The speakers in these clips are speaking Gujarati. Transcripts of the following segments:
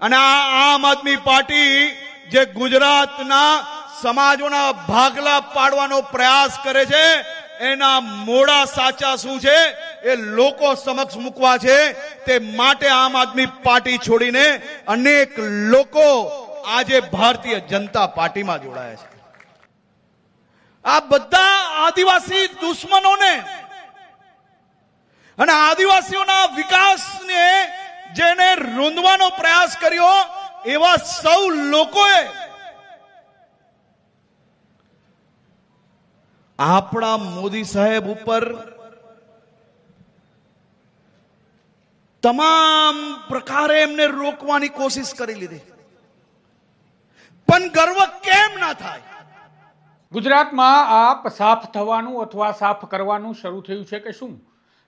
અને આ આમ આદમી પાર્ટી જે ગુજરાતના સમાજોના ભાગલા પાડવાનો પ્રયાસ કરે છે, એના મોડા સાચા શું છે એ લોકો સમક્ષ મૂકવા છે. તે માટે આમ આદમી પાર્ટી છોડીને અનેક લોકો આજે ભારતીય જનતા પાર્ટીમાં જોડાયા છે. આ બધા આદિવાસી દુશ્મનોને અને આદિવાસીઓના વિકાસને જેને રૂંધવાનો પ્રયાસ કર્યો, એવા સૌ લોકોએ આપણા મોદી સાહેબ ઉપર તમામ પ્રકારે એમને રોકવાની કોશિશ કરી લીધી, પણ ગર્વ કેમ ના થાય? ગુજરાતમાં આપ સાફ થવાનું અથવા સાફ કરવાનું શરૂ થયું છે કે શું?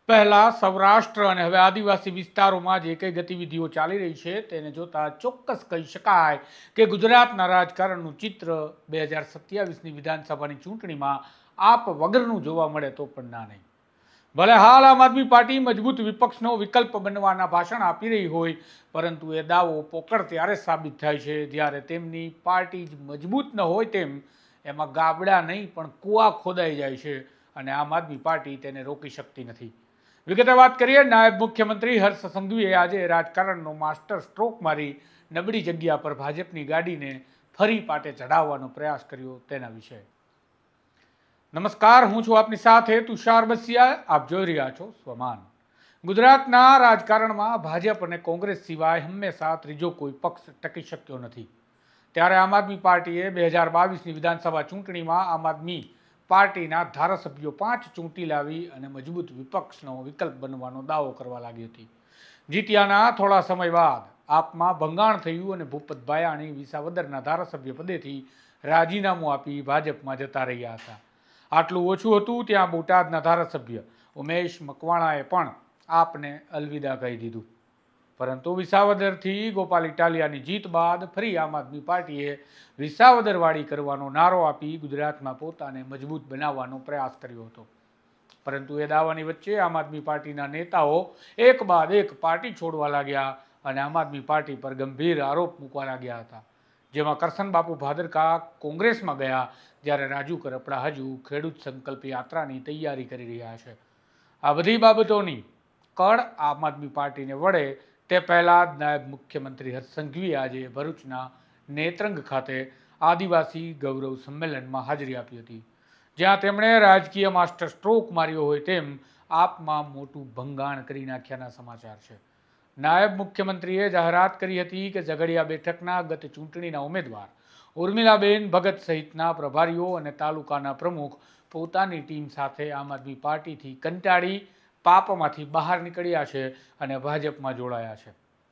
પહેલા સૌરાષ્ટ્ર અને હવે આદિવાસી વિસ્તારોમાં જે કંઈ ગતિવિધિઓ ચાલી રહી છે તેને જોતા ચોક્કસ કહી શકાય કે ગુજરાતના રાજકારણનું ચિત્ર 2027ની વિધાનસભાની ચૂંટણીમાં આપ વગરનું જોવા મળે તો પણ ના નહીં. ભલે હાલ આમ આદમી પાર્ટી મજબૂત વિપક્ષનો વિકલ્પ બનવાના ભાષણ આપી રહી હોય, પરંતુ એ દાવો પોકળ ત્યારે સાબિત થાય છે જ્યારે તેમની પાર્ટી જ મજબૂત ન હોય તેમ એમાં ગાબડા નહીં પણ કૂવા ખોદાઈ જાય છે અને આમ આદમી પાર્ટી તેને રોકી શકતી નથી. વિગતે વાત કરીએ, નાયબ મુખ્યમંત્રી હર્ષ સંઘવીએ આજે રાજકારણનો માસ્ટર સ્ટ્રોક મારી નબળી જગ્યા પર ભાજપની ગાડીને ફરી પાટે ચઢાવવાનો પ્રયાસ કર્યો તેના વિશે. નમસ્કાર, હું છું આપની સાથે તુષાર બસિયા. આપ જોઈ રહ્યા છો સ્વમાન. ગુજરાતના રાજકારણમાં ભાજપ અને કોંગ્રેસ સિવાય હંમેશા ત્રીજો કોઈ પક્ષ ટકી શક્યો નથી. ત્યારે આમ આદમી પાર્ટીએ 2022ની વિધાનસભા ચૂંટણીમાં આમ આદમી પાર્ટીના ધારાસભ્યો 5 ચૂંટી લાવી અને મજબૂત વિપક્ષનો વિકલ્પ બનવાનો દાવો કરવા લાગી હતી. જીત્યાના થોડા સમય બાદ આપમાં ભંગાણ થયું અને ભૂપત ભાયાણી વિસાવદરના ધારાસભ્ય પદેથી રાજીનામું આપી ભાજપમાં જતા રહ્યા હતા. આટલું ઓછું હતું ત્યાં બોટાદના ધારાસભ્ય ઉમેશ મકવાણાએ પણ આપને અલવિદા કહી દીધું. પરંતુ વિસાવદરથી ગોપાલ ઇટાલિયાની જીત બાદ ફરી આમ આદમી પાર્ટીએ વિસાવદરવાડી કરવાનો નારો આપી ગુજરાતમાં પોતાને મજબૂત બનાવવાનો પ્રયાસ કર્યો હતો. પરંતુ એ દાવાની વચ્ચે આમ આદમી પાર્ટીના નેતાઓ એક બાદ એક પાર્ટી છોડવા લાગ્યા અને આમ આદમી પાર્ટી પર ગંભીર આરોપ મૂકવા લાગ્યા હતા. જેમાં કરશન બાપુ ભાદરકા કોંગ્રેસમાં ગયા, જ્યારે રાજુ કરપડા હજુ ખેડૂત સંકલ્પ યાત્રાની તૈયારી કરી રહ્યા છે. આ બધી બાબતોની કળ આમ આદમી પાર્ટીને વળે તે પહેલાં જ નાયબ મુખ્યમંત્રી હર્ષ સંઘવીએ આજે ભરૂચના નેત્રંગ ખાતે આદિવાસી ગૌરવ સંમેલનમાં હાજરી આપી હતી, જ્યાં તેમણે રાજકીય માસ્ટર સ્ટ્રોક માર્યો હોય તેમ આપમાં મોટું ભંગાણ કરી નાખ્યાના સમાચાર છે. નાયબ મુખ્યમંત્રીએ જાહેરાત કરી હતી કે ઝઘડિયા બેઠકના ગત ચૂંટણીના ઉમેદવાર ઉર્મિલાબેન ભગત સહિતના પ્રભારીઓ અને તાલુકાના પ્રમુખ પોતાની ટીમ સાથે આમ આદમી પાર્ટીથી કંટાળી પાપમાંથી બહાર નીકળ્યા છે અને ભાજપમાં જોડાયા છે.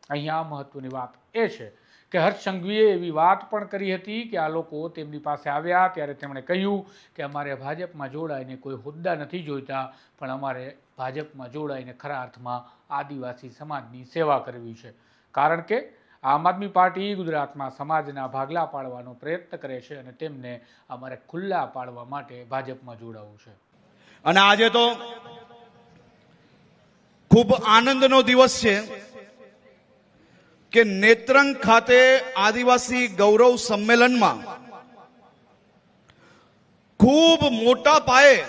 અહીંયા મહત્વની વાત એ છે કે હર્ષ સંઘવીએ એવી વાત પણ કરી હતી કે આ લોકો તેમની પાસે આવ્યા ત્યારે તેમણે કહ્યું કે અમારે ભાજપમાં જોડાઈને કોઈ હોદ્દા નથી જોઈતા, પણ અમારે ભાજપમાં જોડાઈને ખરા અર્થમાં આદિવાસી સમાજની સેવા કરવી છે. કારણ કે આમ આદમી પાર્ટી ગુજરાતમાં સમાજના ભાગલા પાડવાનો પ્રયત્ન કરે છે અને તેમને અમારે ખુલ્લા પાડવા માટે ભાજપમાં જોડાવું છે. અને આજે તો ખૂબ આનંદનો દિવસ છે કે નેત્રંગ ખાતે આદિવાસી ગૌરવ સંમેલનમાં ખૂબ મોટા પાયે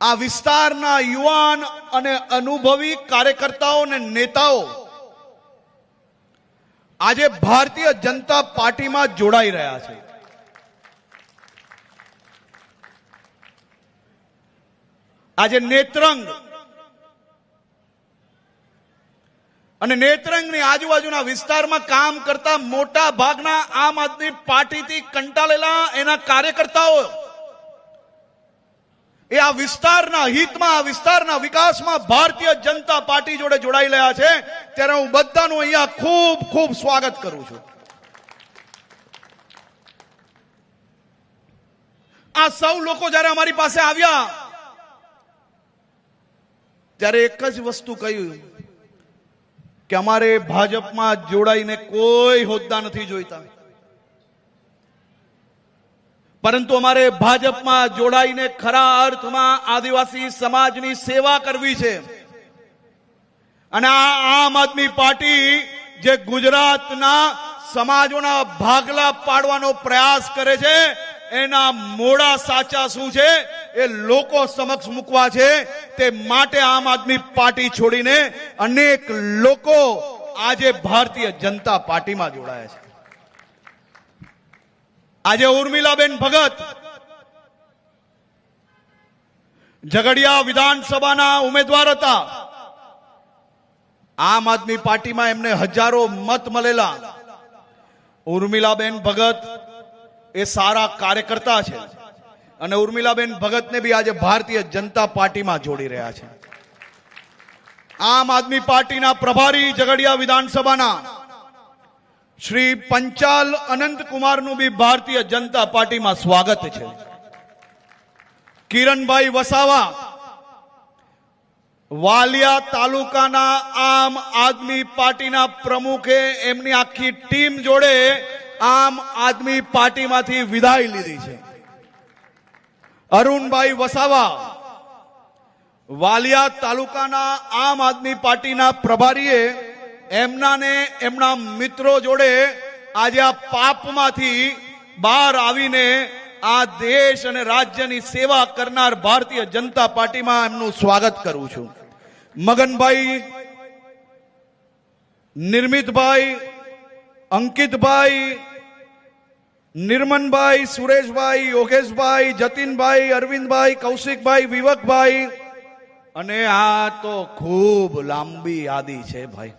આ વિસ્તારના યુવાન અને અનુભવી કાર્યકર્તાઓ અને નેતાઓ આજે ભારતીય જનતા પાર્ટીમાં જોડાઈ રહ્યા છે. આજે નેત્રંગ અને નેત્રંગની આજુબાજુના વિસ્તારમાં કામ કરતા મોટા ભાગના આમ આદમી પાર્ટીથી કંટાળેલા એના કાર્યકર્તાઓ એ આ વિસ્તારના હિતમાં, આ વિસ્તારના વિકાસમાં ભારતીય જનતા પાર્ટી જોડે જોડાઈ રહ્યા છે. ત્યારે હું બધાનું અહીંયા ખૂબ ખૂબ સ્વાગત કરું છું. આ સૌ લોકો જ્યારે અમારી પાસે આવ્યા ત્યારે એક જ વસ્તુ કહ્યું કે અમારે ભાજપમાં જોડાઈને કોઈ હોદ્દા નથી જોઈતા, પરંતુ અમારે ભાજપમાં જોડાઈને ખરા અર્થમાં આદિવાસી સમાજની સેવા કરવી છે. અને આ આમ આદમી પાર્ટી જે ગુજરાતના સમાજોના ભાગલા પાડવાનો પ્રયાસ કરે છે, એના મોડા સાચા શું છે એ લોકો સમક્ષ મૂકવા છે. તે માટે આમ આદમી પાર્ટી છોડીને અનેક લોકો આજે ભારતીય જનતા પાર્ટીમાં જોડાયા છે. આજે ઉર્મિલાબેન ભગત ઝઘડિયા વિધાનસભાના ઉમેદવાર હતા. આમ આદમી પાર્ટીમાં એમને હજારો મત મળેલા. ઉર્મિલાબેન ભગત એ સારા કાર્યકર્તા છે અને ઉર્મિલાબેન ભગતને બી આજે ભારતીય જનતા પાર્ટીમાં જોડી રહ્યા છે. આમ આદમી પાર્ટીના પ્રભારી ઝઘડિયા વિધાનસભાના શ્રી પંચાલ અનંતકુમારનું બી ભારતીય જનતા પાર્ટીમાં સ્વાગત છે. કિરણભાઈ વસાવા વાલિયા તાલુકાના આમ આદમી પાર્ટીના પ્રમુખે એમની આખી ટીમ જોડે આમ આદમી પાર્ટીમાંથી વિદાય લીધી છે. અરુણભાઈ વસાવા વાલિયા તાલુકાના આમ આદમી પાર્ટીના પ્રભારીએ એમના મિત્રો જોડે આજે આ પાપમાંથી બહાર આવીને આ દેશ અને રાજ્યની સેવા કરનાર ભારતીય જનતા પાર્ટીમાં એમનું સ્વાગત કરું છું. મગનભાઈ, નિર્મિતભાઈ, અંકિતભાઈ, નિર્મનભાઈ, સુરેશભાઈ, યોગેશભાઈ, જતીનભાઈ, અરવિંદભાઈ, કૌશિકભાઈ, વિવકભાઈ અને આ તો ખૂબ લાંબી યાદી છે ભાઈ.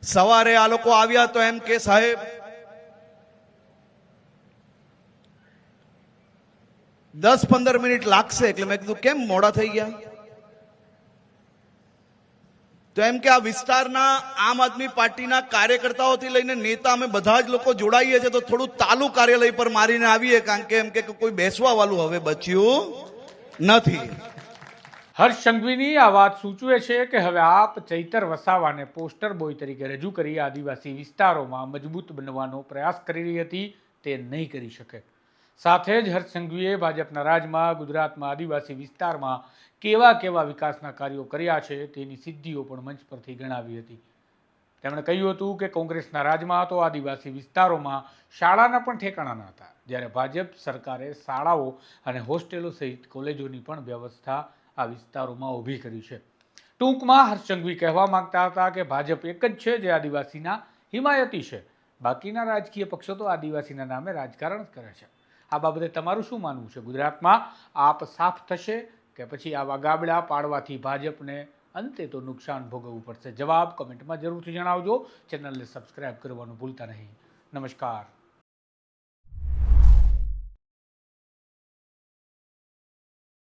સવારે આ લોકો આવ્યા તો એમ કે સાહેબ 10-15 મિનિટ લાગશે. એટલે મેં કીધું કેમ મોડા થઈ ગયા? તો એમ કે આ વિસ્તારના આમ આદમી પાર્ટીના કાર્યકર્તાઓથી લઈને નેતા અમે બધા જ લોકો જોડાઈએ છીએ, તો થોડું તાલુ કાર્યાલય પર મારીને આવીએ, કારણ કે એમ કે કોઈ બેસવા વાળું હવે બચ્યું નથી. હર્ષ સંઘવીની આ વાત સૂચવે છે કે હવે આપ ચૈતર વસાવાને પોસ્ટર બોય તરીકે રજૂ કરી આદિવાસી વિસ્તારોમાં મજબૂત બનવાનો પ્રયાસ કરી રહી હતી, તે નહીં કરી શકે. સાથે જ હર્ષ સંઘવીએ ભાજપના રાજમાં ગુજરાતમાં આદિવાસી વિસ્તારમાં કેવા વિકાસના કાર્યો કર્યા છે તેની સિદ્ધિઓ પણ મંચ પરથી ગણાવી હતી. તેમણે કહ્યું હતું કે કોંગ્રેસના રાજમાં તો આદિવાસી વિસ્તારોમાં શાળાના પણ ઠેકાણા ન હતા, જ્યારે ભાજપ સરકારે શાળાઓ અને હોસ્ટેલો સહિત કોલેજોની પણ વ્યવસ્થા આ વિસ્તારોમાં ઊભી કરી છે. ટૂંકમાં હર્ષ સંઘવી કહેવા માંગતા હતા કે ભાજપ એક જ છે જે આદિવાસીના હિમાયતી છે, બાકીના રાજકીય પક્ષો તો આદિવાસીના નામે રાજકારણ જ કરે છે. આ બાબતે તમારું શું માનવું છે? ગુજરાતમાં આપ સાફ થશે કે પછી આવા ગાબડા પાડવાથી ભાજપને અંતે તો નુકસાન ભોગવવું પડશે? જવાબ કમેન્ટમાં જરૂરથી જણાવજો. ચેનલને સબસ્ક્રાઇબ કરવાનું ભૂલતા નહીં. નમસ્કાર.